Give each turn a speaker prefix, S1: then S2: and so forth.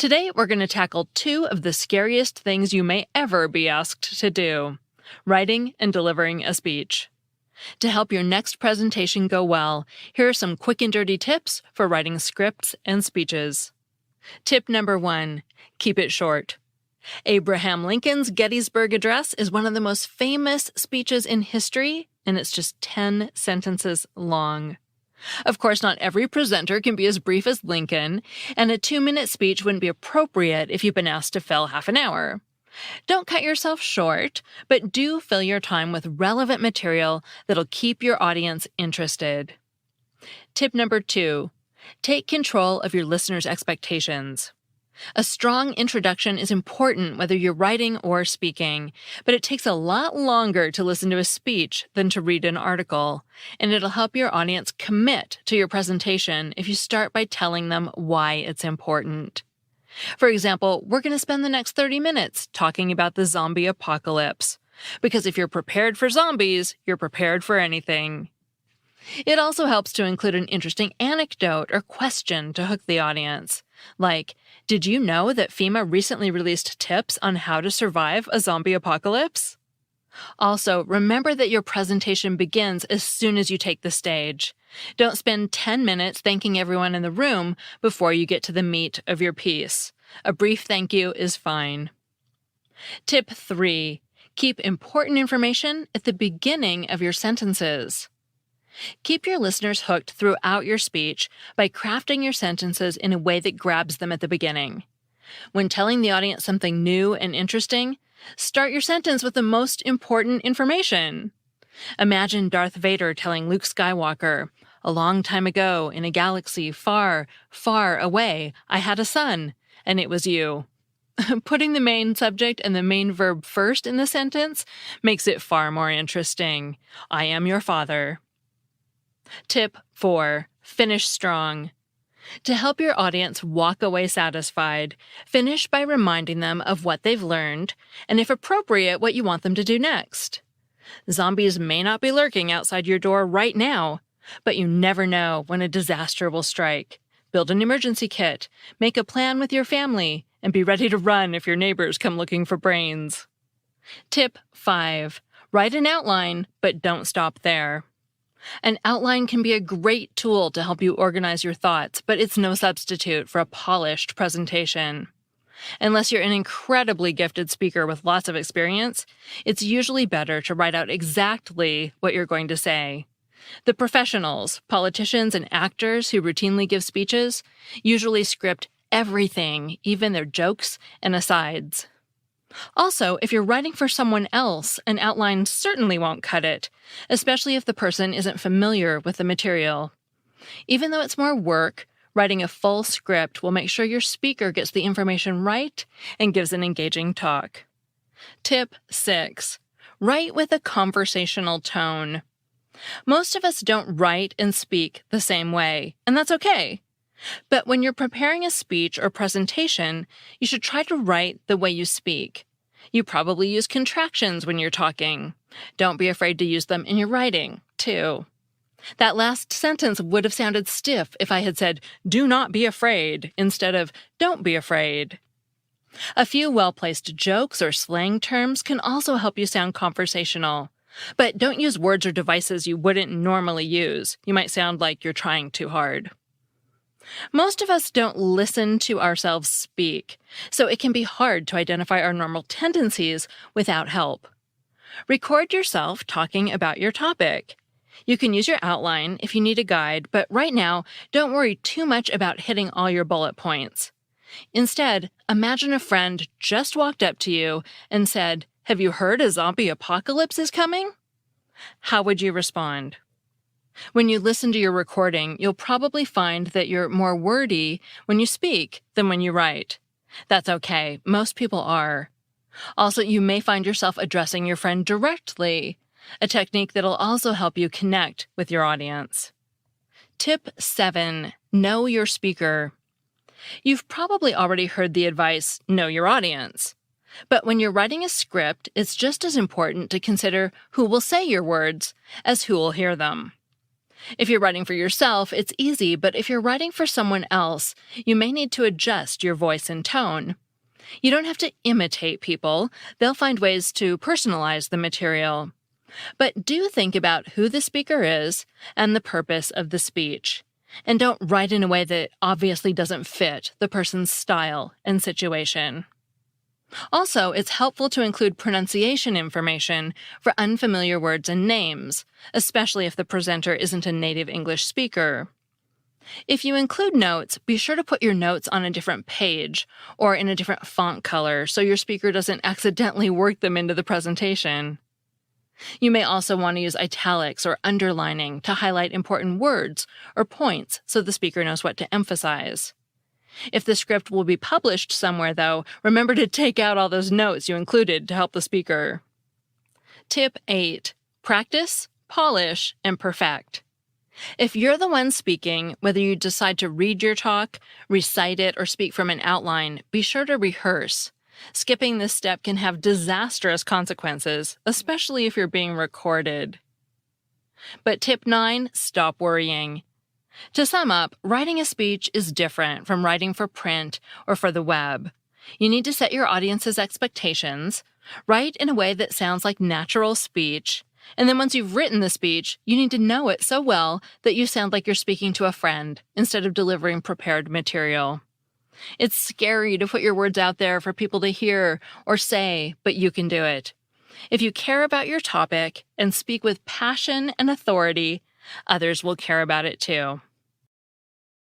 S1: Today, we're going to tackle two of the scariest things you may ever be asked to do: writing and delivering a speech. To help your next presentation go well, here are some quick and dirty tips for writing scripts and speeches. Tip number 1, keep it short. Abraham Lincoln's Gettysburg Address is one of the most famous speeches in history, and it's just 10 sentences long. Of course, not every presenter can be as brief as Lincoln, and a 2-minute speech wouldn't be appropriate if you've been asked to fill half an hour. Don't cut yourself short, but do fill your time with relevant material that'll keep your audience interested. Tip number 2, take control of your listeners' expectations. A strong introduction is important whether you're writing or speaking, but it takes a lot longer to listen to a speech than to read an article, and it'll help your audience commit to your presentation if you start by telling them why it's important. For example, we're going to spend the next 30 minutes talking about the zombie apocalypse, because if you're prepared for zombies, you're prepared for anything. It also helps to include an interesting anecdote or question to hook the audience, like, did you know that FEMA recently released tips on how to survive a zombie apocalypse? Also, remember that your presentation begins as soon as you take the stage. Don't spend 10 minutes thanking everyone in the room before you get to the meat of your piece. A brief thank you is fine. Tip 3, keep important information at the beginning of your sentences. Keep your listeners hooked throughout your speech by crafting your sentences in a way that grabs them at the beginning. When telling the audience something new and interesting, start your sentence with the most important information. Imagine Darth Vader telling Luke Skywalker, "A long time ago, in a galaxy far, far away, I had a son, and it was you." Putting the main subject and the main verb first in the sentence makes it far more interesting. I am your father. Tip 4, finish strong. To help your audience walk away satisfied, finish by reminding them of what they've learned, and if appropriate, what you want them to do next. Zombies may not be lurking outside your door right now, but you never know when a disaster will strike. Build an emergency kit, make a plan with your family, and be ready to run if your neighbors come looking for brains. Tip 5, write an outline, but don't stop there. An outline can be a great tool to help you organize your thoughts, but it's no substitute for a polished presentation. Unless you're an incredibly gifted speaker with lots of experience, it's usually better to write out exactly what you're going to say. The professionals, politicians, and actors who routinely give speeches usually script everything, even their jokes and asides. Also, if you're writing for someone else, an outline certainly won't cut it, especially if the person isn't familiar with the material. Even though it's more work, writing a full script will make sure your speaker gets the information right and gives an engaging talk. Tip 6, write with a conversational tone. Most of us don't write and speak the same way, and that's okay. But when you're preparing a speech or presentation, you should try to write the way you speak. You probably use contractions when you're talking. Don't be afraid to use them in your writing, too. That last sentence would have sounded stiff if I had said, "Do not be afraid," instead of "don't be afraid." A few well-placed jokes or slang terms can also help you sound conversational. But don't use words or devices you wouldn't normally use. You might sound like you're trying too hard. Most of us don't listen to ourselves speak, so it can be hard to identify our normal tendencies without help. Record yourself talking about your topic. You can use your outline if you need a guide, but right now, don't worry too much about hitting all your bullet points. Instead, imagine a friend just walked up to you and said, "Have you heard a zombie apocalypse is coming?" How would you respond? When you listen to your recording, you'll probably find that you're more wordy when you speak than when you write. That's okay. Most people are. Also, you may find yourself addressing your friend directly, a technique that'll also help you connect with your audience. Tip 7, know your speaker. You've probably already heard the advice, know your audience. But when you're writing a script, it's just as important to consider who will say your words as who will hear them. If you're writing for yourself, it's easy, but if you're writing for someone else, you may need to adjust your voice and tone. You don't have to imitate people, they'll find ways to personalize the material. But do think about who the speaker is and the purpose of the speech. And don't write in a way that obviously doesn't fit the person's style and situation. Also, it's helpful to include pronunciation information for unfamiliar words and names, especially if the presenter isn't a native English speaker. If you include notes, be sure to put your notes on a different page or in a different font color so your speaker doesn't accidentally work them into the presentation. You may also want to use italics or underlining to highlight important words or points so the speaker knows what to emphasize. If the script will be published somewhere, though, remember to take out all those notes you included to help the speaker. Tip 8. Practice, polish, and perfect. If you're the one speaking, whether you decide to read your talk, recite it, or speak from an outline, be sure to rehearse. Skipping this step can have disastrous consequences, especially if you're being recorded. But tip 9, stop worrying. To sum up, writing a speech is different from writing for print or for the web. You need to set your audience's expectations, write in a way that sounds like natural speech, and then once you've written the speech, you need to know it so well that you sound like you're speaking to a friend instead of delivering prepared material. It's scary to put your words out there for people to hear or say, but you can do it. If you care about your topic and speak with passion and authority, others will care about it too.